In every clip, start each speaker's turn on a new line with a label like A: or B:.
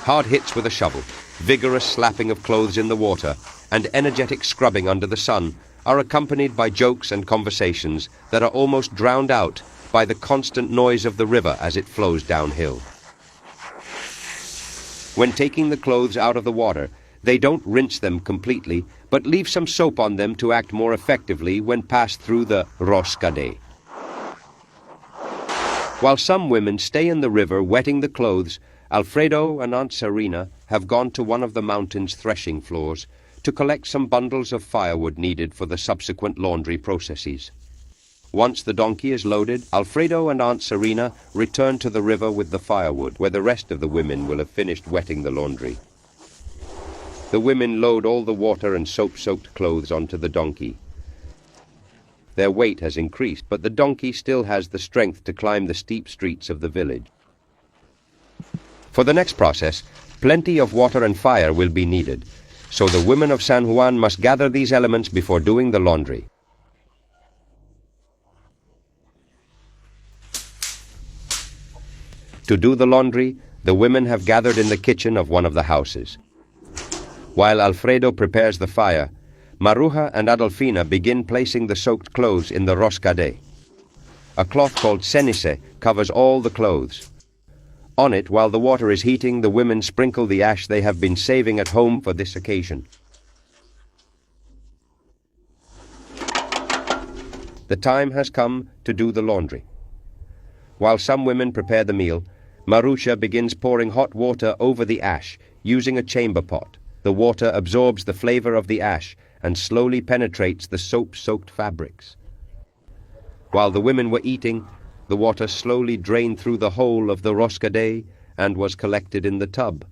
A: Hard hits with a shovel, vigorous slapping of clothes in the water, and energetic scrubbing under the sun are accompanied by jokes and conversations that are almost drowned out by the constant noise of the river as it flows downhill. When taking the clothes out of the water, they don't rinse them completely, but leave some soap on them to act more effectively when passed through the roscade. While some women stay in the river wetting the clothes, Alfredo and Aunt Serena have gone to one of the mountain's threshing floors to collect some bundles of firewood needed for the subsequent laundry processes. Once the donkey is loaded, Alfredo and Aunt Serena return to the river with the firewood, where the rest of the women will have finished wetting the laundry. The women load all the water and soap-soaked clothes onto the donkey. Their weight has increased, but the donkey still has the strength to climb the steep streets of the village. For the next process, plenty of water and fire will be needed, so the women of San Juan must gather these elements before doing the laundry. To do the laundry, the women have gathered in the kitchen of one of the houses. While Alfredo prepares the fire, Maruja and Adolfina begin placing the soaked clothes in the roscade. A cloth called cenice covers all the clothes. On it, while the water is heating, the women sprinkle the ash they have been saving at home for this occasion. The time has come to do the laundry. While some women prepare the meal, Maruja begins pouring hot water over the ash using a chamber pot. The water absorbs the flavor of the ash and slowly penetrates the soap-soaked fabrics. While the women were eating, the water slowly drained through the whole of the roscade and was collected in the tub.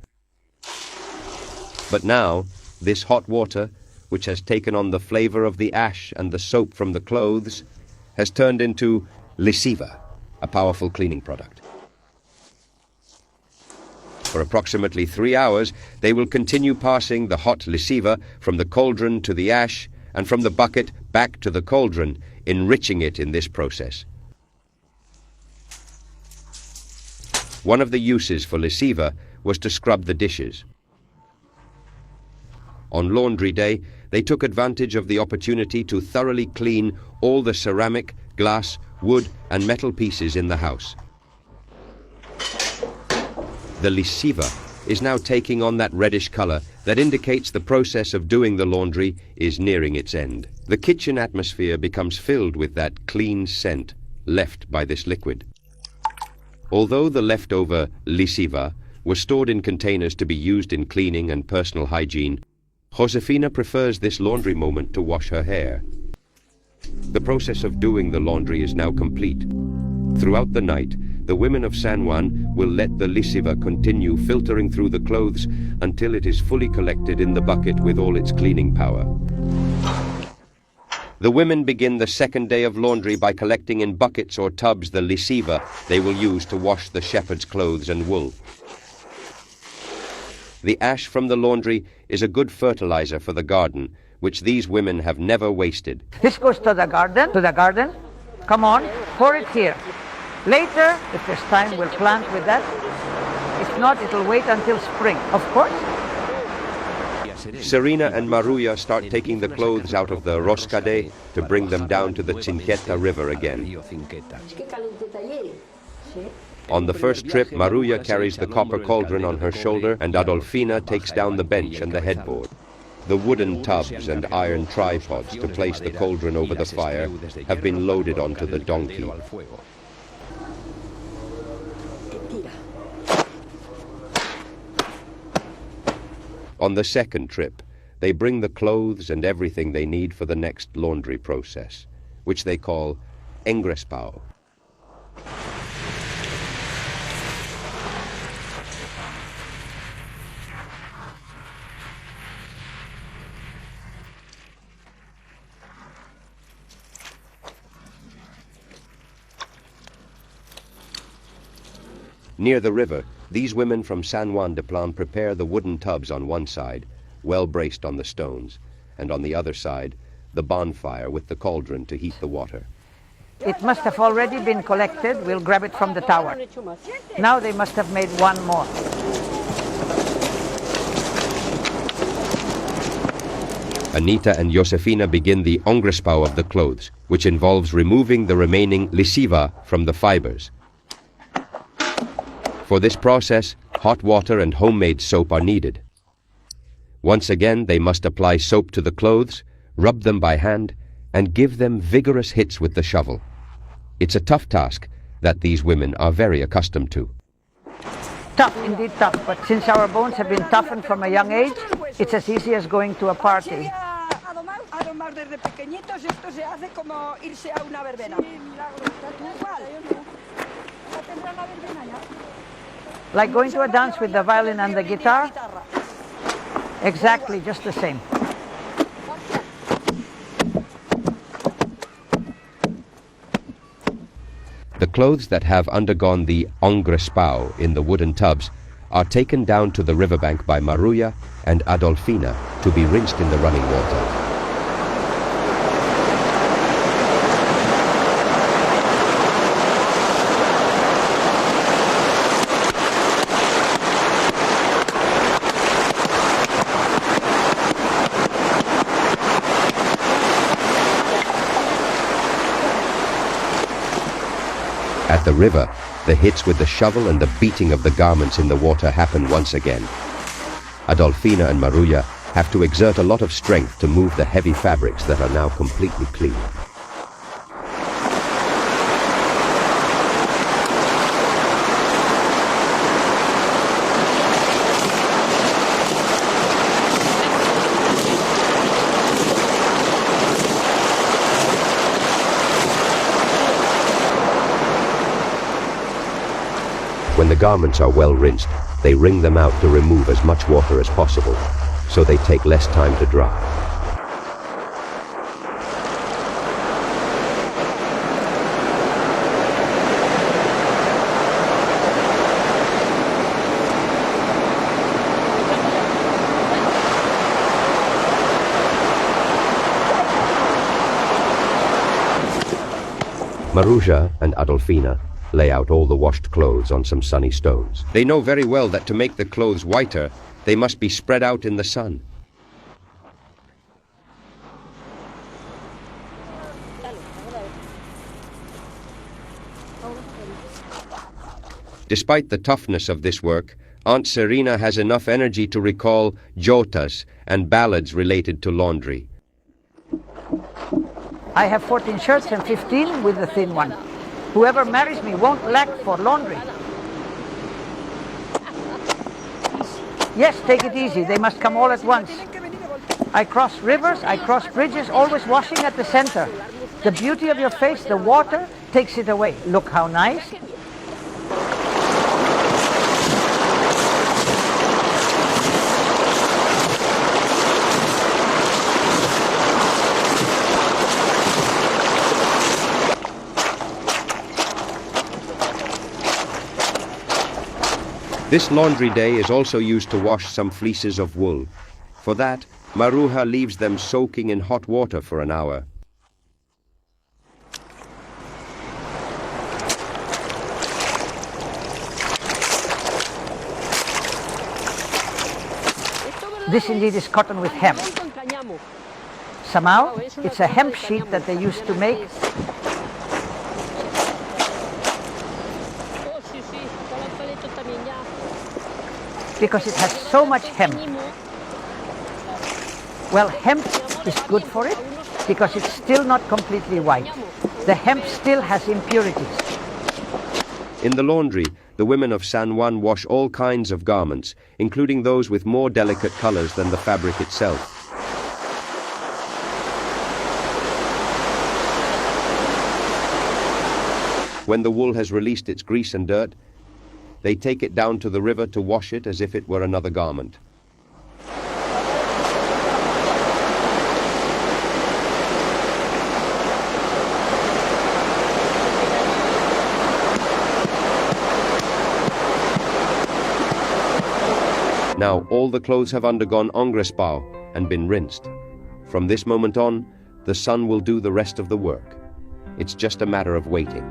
A: But now, this hot water, which has taken on the flavor of the ash and the soap from the clothes, has turned into lesiva, a powerful cleaning product. For approximately 3 hours, they will continue passing the hot lesiva from the cauldron to the ash and from the bucket back to the cauldron, enriching it in this process. One of the uses for lesiva was to scrub the dishes. On laundry day, they took advantage of the opportunity to thoroughly clean all the ceramic, glass, wood, and metal pieces in the house. The lesiva is now taking on that reddish color that indicates the process of doing the laundry is nearing its end. The kitchen atmosphere becomes filled with that clean scent left by this liquid. Although the leftover lesiva was stored in containers to be used in cleaning and personal hygiene, Josefina prefers this laundry moment to wash her hair. The process of doing the laundry is now complete. Throughout the night, the women of San Juan will let the lesiva continue filtering through the clothes until it is fully collected in the bucket with all its cleaning power. The women begin the second day of laundry by collecting in buckets or tubs the lesiva they will use to wash the shepherd's clothes and wool. The ash from the laundry is a good fertilizer for the garden, which these women have never wasted.
B: This goes to the garden. Come on, pour it here. Later, if there's time, we'll plant with that. If not, it'll wait until spring, of course.
A: Serena and Maruja start taking the clothes out of the roscade to bring them down to the Cinqueta River again. On the first trip, Maruja carries the copper cauldron on her shoulder and Adolfina takes down the bench and the headboard. The wooden tubs and iron tripods to place the cauldron over the fire have been loaded onto the donkey. On the second trip, they bring the clothes and everything they need for the next laundry process, which they call engrespao. Near the river, these women from San Juan de Plan prepare the wooden tubs on one side, well braced on the stones, and on the other side, the bonfire with the cauldron to heat the water.
B: It must have already been collected. We'll grab it from the tower. Now they must have made one more.
A: Anita and Josefina begin the engrespau of the clothes, which involves removing the remaining lisiva from the fibers. For this process, hot water and homemade soap are needed. Once again, they must apply soap to the clothes, rub them by hand, and give them vigorous hits with the shovel. It's a tough task that these women are very accustomed to.
B: Tough, indeed tough, but since our bones have been toughened from a young age, it's as easy as going to a party. Like going to a dance with the violin and the guitar? Exactly, just the same.
A: The clothes that have undergone the engrespau in the wooden tubs are taken down to the riverbank by Maruja and Adolfina to be rinsed in the running water. At the river, the hits with the shovel and the beating of the garments in the water happen once again. Adolfina and Maruja have to exert a lot of strength to move the heavy fabrics that are now completely clean. When the garments are well rinsed, they wring them out to remove as much water as possible, so they take less time to dry. Maruja and Adolfina lay out all the washed clothes on some sunny stones. They know very well that to make the clothes whiter, they must be spread out in the sun. Despite the toughness of this work, Aunt Serena has enough energy to recall jotas and ballads related to laundry.
B: I have 14 shirts and 15 with the thin one. Whoever marries me won't lack for laundry. Yes, take it easy. They must come all at once. I cross rivers, I cross bridges, always washing at the center. The beauty of your face, the water, takes it away. Look how nice.
A: This laundry day is also used to wash some fleeces of wool. For that, Maruja leaves them soaking in hot water for an hour.
B: This indeed is cotton with hemp. Somehow, it's a hemp sheet that they used to make. Because it has so much hemp. Well, hemp is good for it because it's still not completely white. The hemp still has impurities.
A: In the laundry, the women of San Juan wash all kinds of garments, including those with more delicate colors than the fabric itself. When the wool has released its grease and dirt, they take it down to the river to wash it as if it were another garment. Now all the clothes have undergone engrespau and been rinsed. From this moment on, the sun will do the rest of the work. It's just a matter of waiting.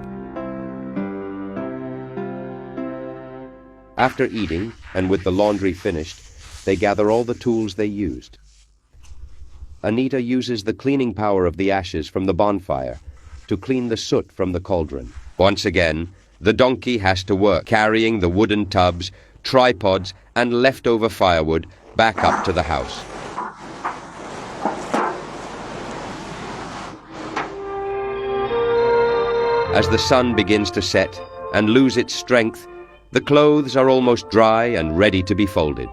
A: After eating, and with the laundry finished, they gather all the tools they used. Anita uses the cleaning power of the ashes from the bonfire to clean the soot from the cauldron. Once again, the donkey has to work, carrying the wooden tubs, tripods, and leftover firewood back up to the house. As the sun begins to set and lose its strength, the clothes are almost dry and ready to be folded.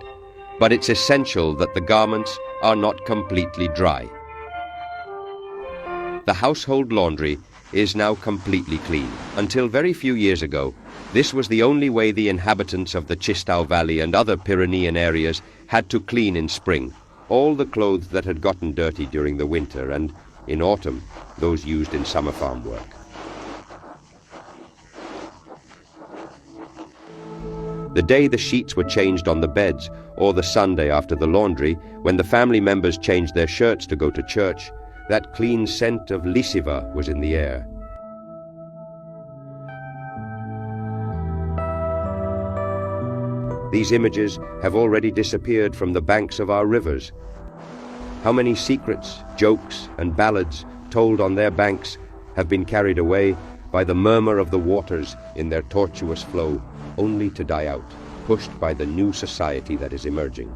A: But it's essential that the garments are not completely dry. The household laundry is now completely clean. Until very few years ago, this was the only way the inhabitants of the Chistau Valley and other Pyrenean areas had to clean in spring all the clothes that had gotten dirty during the winter, and, in autumn, those used in summer farm work. The day the sheets were changed on the beds, or the Sunday after the laundry, when the family members changed their shirts to go to church, that clean scent of lisiva was in the air. These images have already disappeared from the banks of our rivers. How many secrets, jokes, and ballads told on their banks have been carried away by the murmur of the waters in their tortuous flow, only to die out, pushed by the new society that is emerging.